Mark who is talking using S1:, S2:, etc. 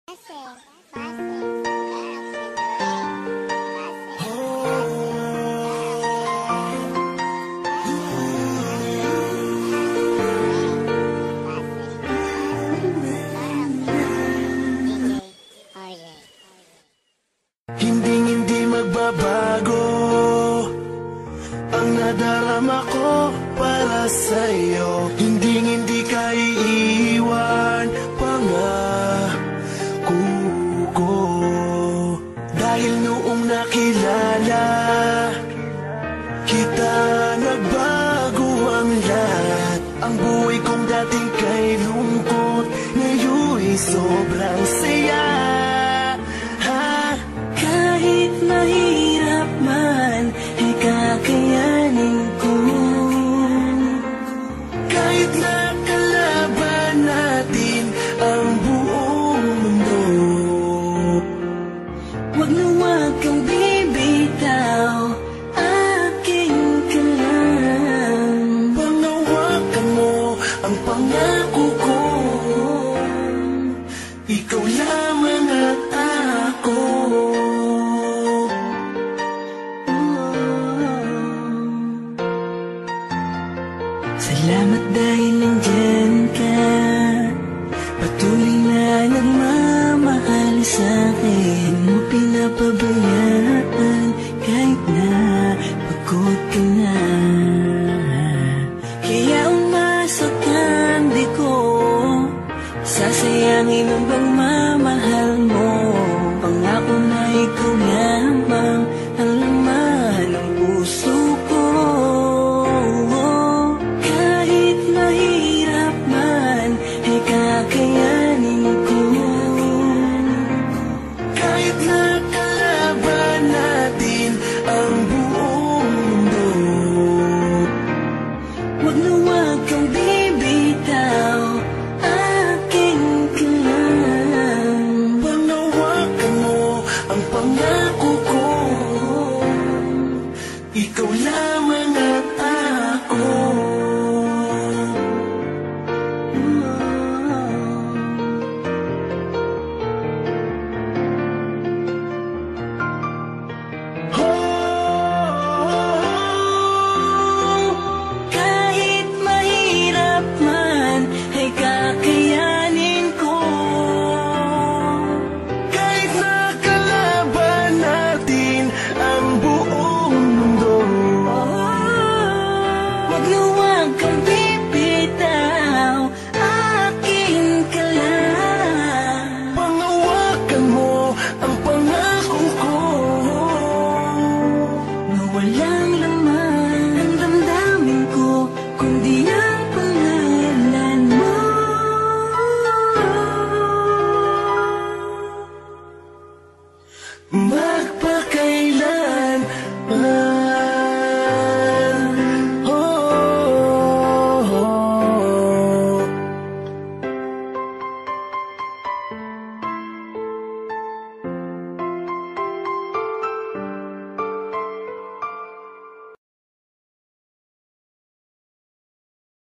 S1: Hindi magbabago ang nadarama ko para sa'yo. Hindi ka iiwan, pangako ko. Dahil noong nakilala kita, nagbago ang lahat. Ang buhay kong dating kay lungkot, ngayon'y sobrang saya.
S2: Kahit mahirap man, ay kakayanin ko.
S1: Kahit nakalaban natin ang buong mundo,
S2: wag na wag kang bibitaw, akin ka lang.
S1: panghawakan mo ang pangako ko. Ikaw lamang at ako.
S2: Salamat dahil nandyan ka, patuloy na nagmamahal sa'kin. Mo pinapabayaan